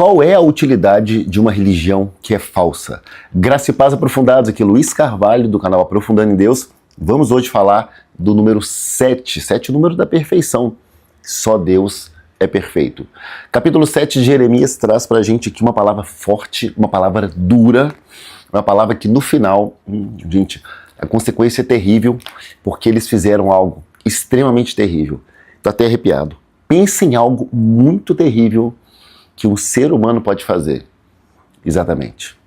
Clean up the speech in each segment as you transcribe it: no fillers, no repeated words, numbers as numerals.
Qual é a utilidade de uma religião que é falsa? Graça e paz aprofundados, aqui Luiz Carvalho do canal Aprofundando em Deus. Vamos hoje falar do número 7, o número da perfeição. Só Deus é perfeito. Capítulo 7 de Jeremias traz pra gente aqui uma palavra forte, uma palavra dura, uma palavra que no final, gente, a consequência é terrível, porque eles fizeram algo extremamente terrível. Tô até arrepiado. Pensa em algo muito terrível que um ser humano pode fazer. Exatamente.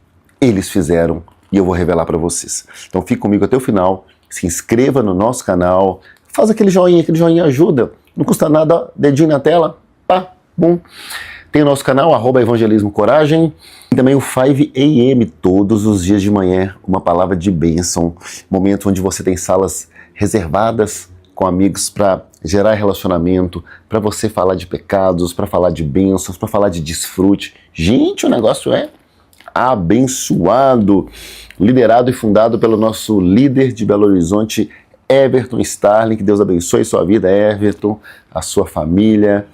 Eles fizeram e eu vou revelar para vocês. Então fique comigo até o final, se inscreva no nosso canal, faz aquele joinha ajuda, não custa nada, dedinho na tela, pá, bum. Tem o nosso canal, @evangelismo coragem, e também o 5 AM, todos os dias de manhã, uma palavra de bênção, momento onde você tem salas reservadas com amigos para gerar relacionamento, para você falar de pecados, para falar de bênçãos, para falar de desfrute. Gente, o negócio é abençoado. Liderado e fundado pelo nosso líder de Belo Horizonte, Everton Starling. Que Deus abençoe sua vida, Everton, a sua família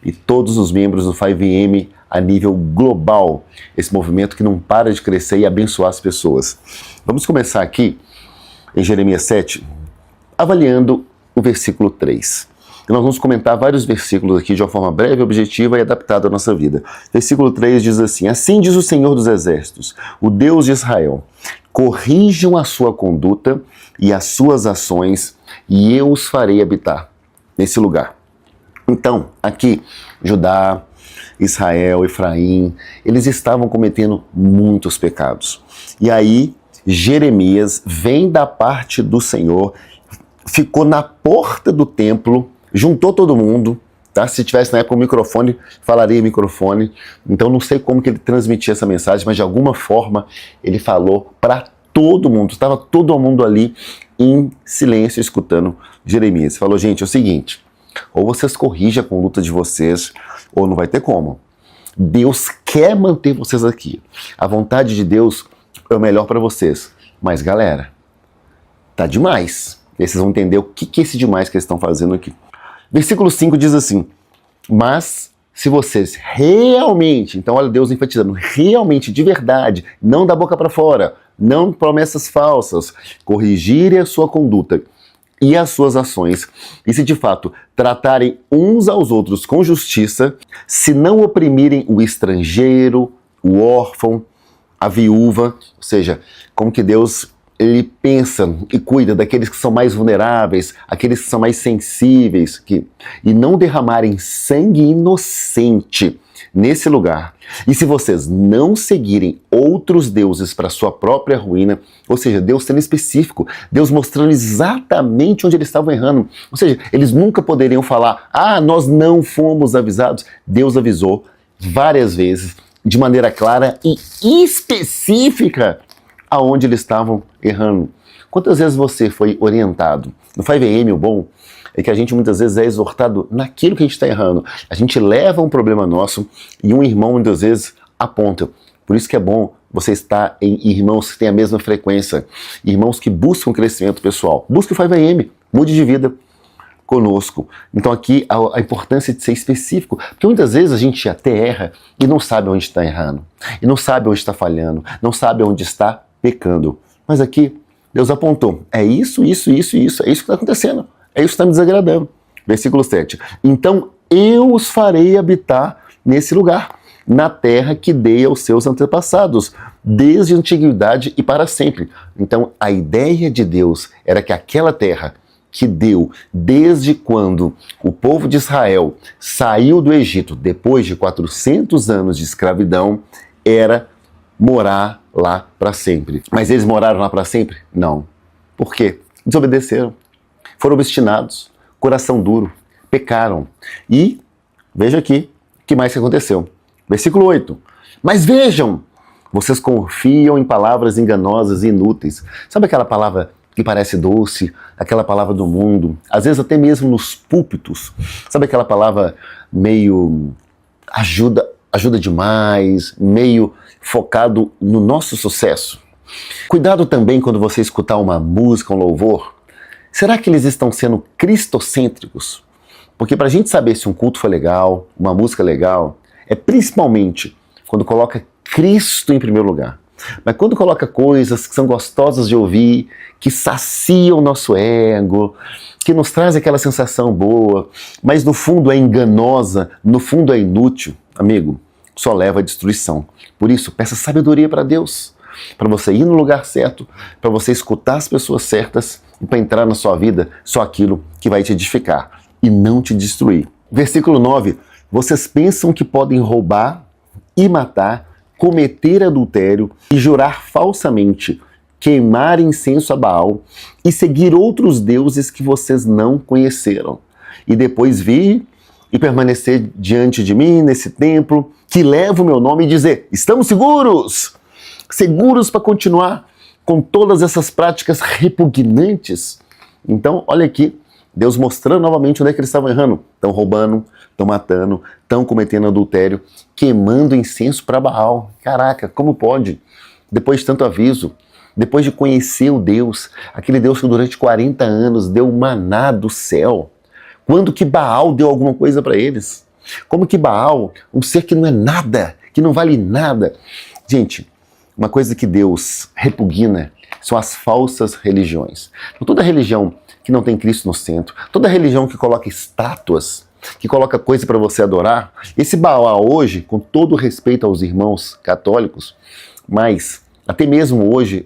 e todos os membros do 5M a nível global. Esse movimento que não para de crescer e abençoar as pessoas. Vamos começar aqui em Jeremias 7, avaliando o versículo 3. E nós vamos comentar vários versículos aqui de uma forma breve, objetiva e adaptada à nossa vida. Versículo 3 diz assim: assim diz o Senhor dos Exércitos, o Deus de Israel, corrijam a sua conduta e as suas ações, e eu os farei habitar nesse lugar. Então, aqui, Judá, Israel, Efraim, eles estavam cometendo muitos pecados. E aí, Jeremias vem da parte do Senhor, ficou na porta do templo, juntou todo mundo, tá? Se tivesse na época um microfone, falaria em microfone. Então não sei como que ele transmitia essa mensagem, mas de alguma forma ele falou para todo mundo. Estava todo mundo ali em silêncio escutando Jeremias. Falou: gente, é o seguinte, ou vocês corrigem a conduta de vocês, ou não vai ter como. Deus quer manter vocês aqui. A vontade de Deus é o melhor para vocês. Mas galera, tá demais. E aí vocês vão entender o que é esse demais que eles estão fazendo aqui. Versículo 5 diz assim: mas se vocês realmente, então olha Deus enfatizando, realmente, de verdade, não da boca para fora, não promessas falsas, corrigirem a sua conduta e as suas ações, e se de fato tratarem uns aos outros com justiça, se não oprimirem o estrangeiro, o órfão, a viúva, ou seja, como que Deus ele pensa e cuida daqueles que são mais vulneráveis, aqueles que são mais sensíveis, e não derramarem sangue inocente nesse lugar. E se vocês não seguirem outros deuses para sua própria ruína, ou seja, Deus sendo específico, Deus mostrando exatamente onde eles estavam errando. Ou seja, eles nunca poderiam falar: ah, nós não fomos avisados. Deus avisou várias vezes, de maneira clara e específica, aonde eles estavam errando. Quantas vezes você foi orientado? No 5AM, o bom é que a gente muitas vezes é exortado naquilo que a gente está errando. A gente leva um problema nosso e um irmão muitas vezes aponta. Por isso que é bom você estar em irmãos que têm a mesma frequência, irmãos que buscam crescimento pessoal. Busque o 5AM, mude de vida conosco. Então aqui a importância de ser específico, porque muitas vezes a gente até erra e não sabe onde está errando, e não sabe onde está falhando, não sabe onde está pecando. Mas aqui Deus apontou: é isso, é isso que está acontecendo, é isso que está me desagradando. Versículo 7. Então eu os farei habitar nesse lugar, na terra que dei aos seus antepassados, desde a antiguidade e para sempre. Então a ideia de Deus era que aquela terra que deu desde quando o povo de Israel saiu do Egito, depois de 400 anos de escravidão, era morar lá para sempre. Mas eles moraram lá para sempre? Não. Por quê? Desobedeceram, foram obstinados, coração duro, pecaram. E, veja aqui, o que mais que aconteceu? Versículo 8. Mas vejam, vocês confiam em palavras enganosas e inúteis. Sabe aquela palavra que parece doce, aquela palavra do mundo, às vezes até mesmo nos púlpitos, sabe aquela palavra meio ajuda demais, meio focado no nosso sucesso? Cuidado também quando você escutar uma música, um louvor. Será que eles estão sendo cristocêntricos? Porque para a gente saber se um culto foi legal, uma música legal, é principalmente quando coloca Cristo em primeiro lugar. Mas quando coloca coisas que são gostosas de ouvir, que saciam o nosso ego, que nos traz aquela sensação boa, mas no fundo é enganosa, no fundo é inútil, amigo, só leva à destruição. Por isso, peça sabedoria para Deus, para você ir no lugar certo, para você escutar as pessoas certas e para entrar na sua vida só aquilo que vai te edificar e não te destruir. Versículo 9, vocês pensam que podem roubar e matar, cometer adultério e jurar falsamente, queimar incenso a Baal e seguir outros deuses que vocês não conheceram. E depois vir e permanecer diante de mim nesse templo que leva o meu nome e dizer, estamos seguros! Seguros para continuar com todas essas práticas repugnantes? Então, olha aqui, Deus mostrando novamente onde é que eles estavam errando. Estão roubando, estão matando, estão cometendo adultério, queimando incenso para Baal. Caraca, como pode? Depois de tanto aviso, depois de conhecer o Deus, aquele Deus que durante 40 anos deu maná do céu, quando que Baal deu alguma coisa para eles? Como que Baal, um ser que não é nada, que não vale nada? Gente, uma coisa que Deus repugna são as falsas religiões. Então, toda religião que não tem Cristo no centro, toda religião que coloca estátuas, que coloca coisa para você adorar, esse Baal hoje, com todo respeito aos irmãos católicos, mas até mesmo hoje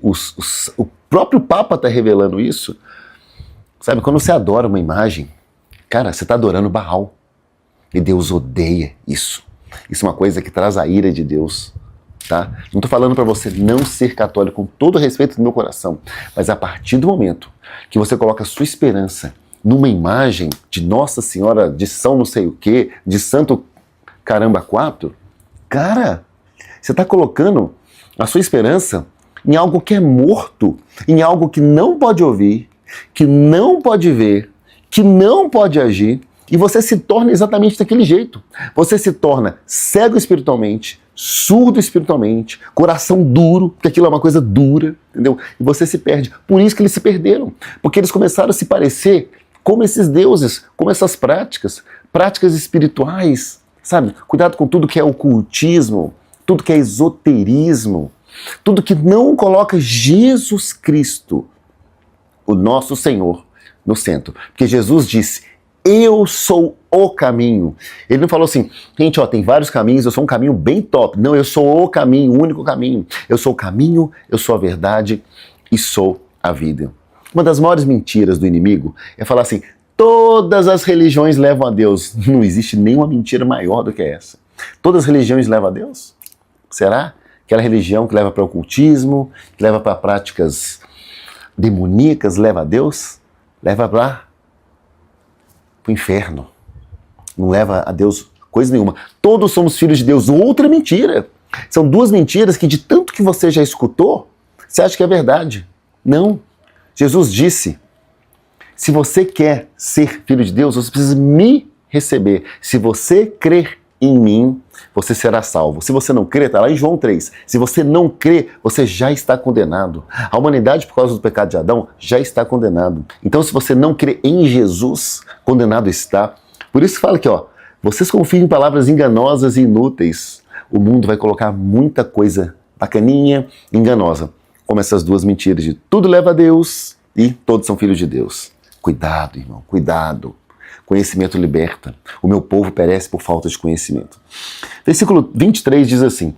o próprio Papa está revelando isso, sabe, quando você adora uma imagem, cara, você está adorando Baal, e Deus odeia isso. Isso é uma coisa que traz a ira de Deus. Tá? Não estou falando para você não ser católico com todo o respeito do meu coração, mas a partir do momento que você coloca a sua esperança numa imagem de Nossa Senhora de São não sei o que, de Santo Caramba 4, cara, você está colocando a sua esperança em algo que é morto, em algo que não pode ouvir, que não pode ver, que não pode agir, e você se torna exatamente daquele jeito. Você se torna cego espiritualmente, surdo espiritualmente, coração duro, porque aquilo é uma coisa dura, entendeu? E você se perde. Por isso que eles se perderam, porque eles começaram a se parecer como esses deuses, como essas práticas espirituais, sabe? Cuidado com tudo que é ocultismo, tudo que é esoterismo, tudo que não coloca Jesus Cristo, o nosso Senhor, no centro. Porque Jesus disse, eu sou o caminho. Ele não falou assim, gente, ó, tem vários caminhos, eu sou um caminho bem top. Não, eu sou o caminho, o único caminho. Eu sou o caminho, eu sou a verdade e sou a vida. Uma das maiores mentiras do inimigo é falar assim, todas as religiões levam a Deus. Não existe nenhuma mentira maior do que essa. Todas as religiões levam a Deus? Será? Aquela religião que leva para o ocultismo, que leva para práticas demoníacas, leva a Deus? Leva para o inferno. Não leva a Deus coisa nenhuma. Todos somos filhos de Deus. Outra mentira. São duas mentiras que de tanto que você já escutou, você acha que é verdade. Não. Jesus disse, se você quer ser filho de Deus, você precisa me receber. Se você crer em mim, você será salvo. Se você não crer, está lá em João 3. Se você não crer, você já está condenado. A humanidade, por causa do pecado de Adão, já está condenado. Então, se você não crê em Jesus, condenado está. Por isso que fala aqui, ó, vocês confiam em palavras enganosas e inúteis. O mundo vai colocar muita coisa bacaninha, enganosa, como essas duas mentiras de tudo leva a Deus e todos são filhos de Deus. Cuidado, irmão, cuidado. Conhecimento liberta. O meu povo perece por falta de conhecimento. Versículo 23 diz assim,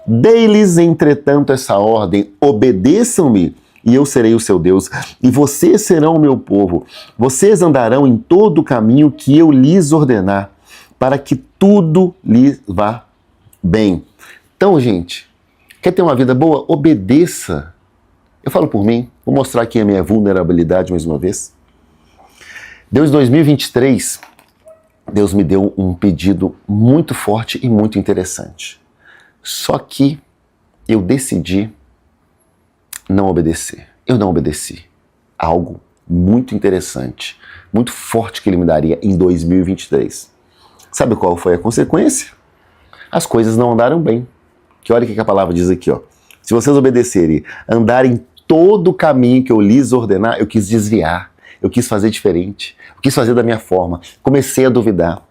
dei-lhes, entretanto, essa ordem, obedeçam-me, e eu serei o seu Deus, e vocês serão o meu povo. Vocês andarão em todo o caminho que eu lhes ordenar, para que tudo lhes vá bem. Então, gente, quer ter uma vida boa? Obedeça. Eu falo por mim, vou mostrar aqui a minha vulnerabilidade mais uma vez. Deus, em 2023, Deus me deu um pedido muito forte e muito interessante. Só que eu decidi não obedecer. Eu não obedeci. Algo muito interessante, muito forte que ele me daria em 2023. Sabe qual foi a consequência? As coisas não andaram bem. Que olha o que a palavra diz aqui, ó. Se vocês obedecerem, andarem todo o caminho que eu lhes ordenar, eu quis desviar. Eu quis fazer diferente, eu quis fazer da minha forma, comecei a duvidar.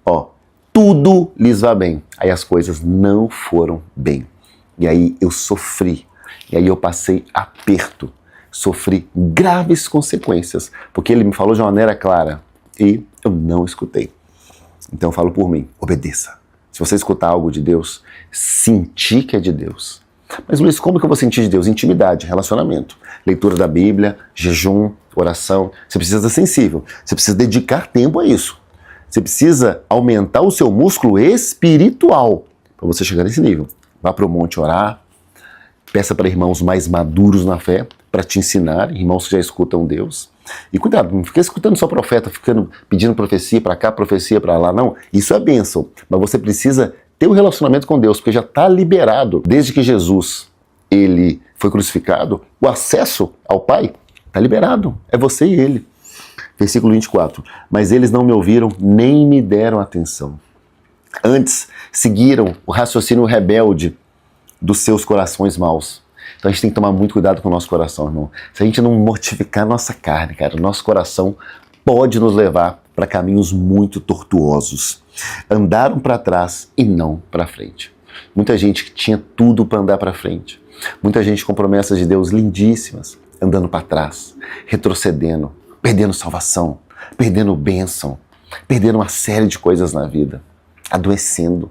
Ó, tudo lhes vá bem. Aí as coisas não foram bem. E aí eu sofri. E aí eu passei aperto. Sofri graves consequências. Porque ele me falou de uma maneira clara. E eu não escutei. Então eu falo por mim, obedeça. Se você escutar algo de Deus, sentir que é de Deus. Mas Luiz, como que eu vou sentir de Deus? Intimidade, relacionamento. Leitura da Bíblia, jejum, oração. Você precisa ser sensível. Você precisa dedicar tempo a isso. Você precisa aumentar o seu músculo espiritual para você chegar nesse nível. Vá para o monte orar. Peça para irmãos mais maduros na fé para te ensinar, irmãos que já escutam Deus. E cuidado, não fica escutando só profeta, ficando pedindo profecia para cá, profecia para lá, não. Isso é bênção, mas você precisa ter um relacionamento com Deus, porque já está liberado. Desde que Jesus ele foi crucificado, o acesso ao Pai está liberado, é você e ele. Versículo 24, mas eles não me ouviram nem me deram atenção. Antes, seguiram o raciocínio rebelde dos seus corações maus. Então a gente tem que tomar muito cuidado com o nosso coração, irmão. Se a gente não mortificar a nossa carne, cara, o nosso coração pode nos levar para caminhos muito tortuosos. Andaram para trás e não para frente. Muita gente que tinha tudo para andar para frente. Muita gente com promessas de Deus lindíssimas, andando para trás, retrocedendo, perdendo salvação, perdendo bênção, perdendo uma série de coisas na vida, adoecendo.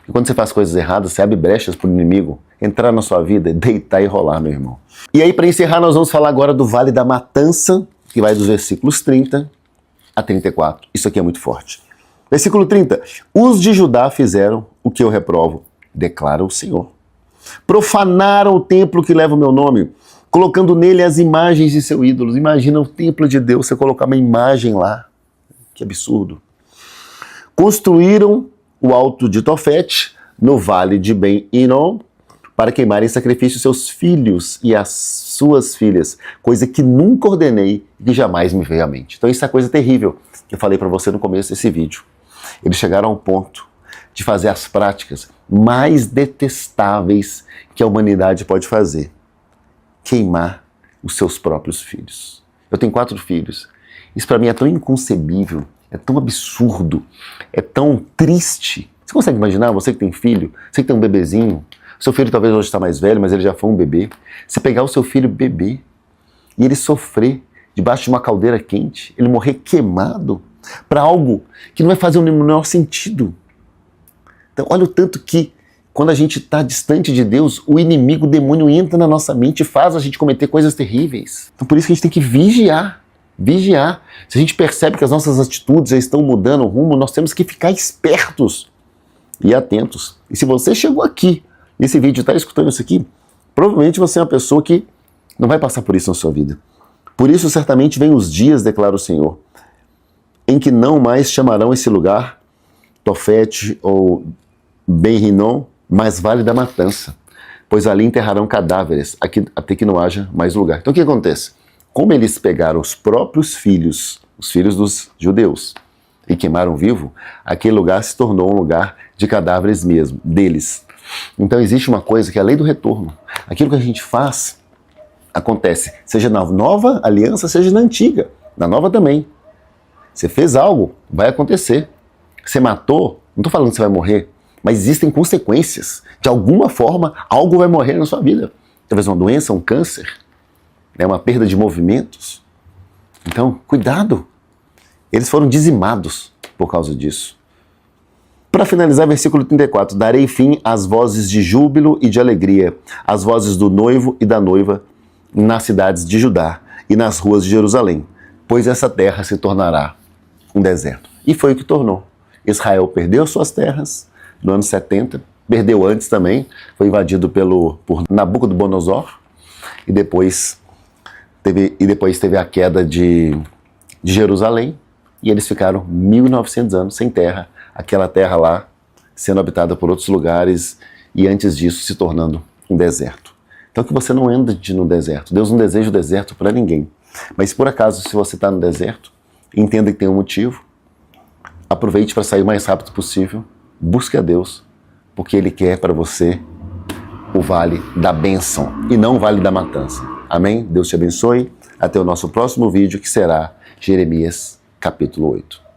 E quando você faz coisas erradas, você abre brechas para o inimigo entrar na sua vida, deitar e rolar, meu irmão. E aí, para encerrar, nós vamos falar agora do Vale da Matança, que vai dos versículos 30 a 34. Isso aqui é muito forte. Versículo 30. Os de Judá fizeram o que eu reprovo, declara o Senhor. Profanaram o templo que leva o meu nome, colocando nele as imagens de seus ídolos. Imagina o templo de Deus, você colocar uma imagem lá. Que absurdo. Construíram o alto de Tofete, no vale de Ben-Hinom, para queimarem em sacrifício seus filhos e as suas filhas, coisa que nunca ordenei e que jamais me veio à mente. Então isso é coisa terrível que eu falei para você no começo desse vídeo. Eles chegaram ao ponto de fazer as práticas mais detestáveis que a humanidade pode fazer. Queimar os seus próprios filhos. Eu tenho 4 filhos. Isso para mim é tão inconcebível, é tão absurdo, é tão triste. Você consegue imaginar, você que tem filho, você que tem um bebezinho, seu filho talvez hoje está mais velho, mas ele já foi um bebê. Você pegar o seu filho bebê e ele sofrer debaixo de uma caldeira quente, ele morrer queimado para algo que não vai fazer o menor sentido. Então olha o tanto que quando a gente está distante de Deus, o inimigo, o demônio entra na nossa mente e faz a gente cometer coisas terríveis. Então por isso que a gente tem que vigiar. Vigiar. Se a gente percebe que as nossas atitudes já estão mudando o rumo, nós temos que ficar espertos e atentos. E se você chegou aqui nesse vídeo, está escutando isso aqui, provavelmente você é uma pessoa que não vai passar por isso na sua vida. Por isso, certamente, vem os dias, declara o Senhor, em que não mais chamarão esse lugar Tofete ou Ben-Hinom, mas Vale da Matança, pois ali enterrarão cadáveres, até que não haja mais lugar. Então o que acontece? Como eles pegaram os próprios filhos, os filhos dos judeus, e queimaram vivo, aquele lugar se tornou um lugar de cadáveres mesmo, deles. Então existe uma coisa que é a lei do retorno. Aquilo que a gente faz, acontece, seja na nova aliança, seja na antiga. Na nova também. Você fez algo, vai acontecer. Você matou, não estou falando que você vai morrer, mas existem consequências. De alguma forma, algo vai morrer na sua vida. Talvez uma doença, um câncer, uma perda de movimentos. Então, cuidado. Eles foram dizimados por causa disso. Para finalizar, versículo 34, darei fim às vozes de júbilo e de alegria, às vozes do noivo e da noiva nas cidades de Judá e nas ruas de Jerusalém, pois essa terra se tornará um deserto. E foi o que tornou. Israel perdeu suas terras no ano 70, perdeu antes também, foi invadido por Nabucodonosor, e depois teve a queda de Jerusalém, e eles ficaram 1.900 anos sem terra, aquela terra lá sendo habitada por outros lugares e antes disso se tornando um deserto. Então que você não ande no deserto. Deus não deseja o deserto para ninguém. Mas por acaso, se você está no deserto, entenda que tem um motivo, aproveite para sair o mais rápido possível, busque a Deus, porque Ele quer para você o vale da bênção e não o vale da matança. Amém? Deus te abençoe. Até o nosso próximo vídeo, que será Jeremias capítulo 8.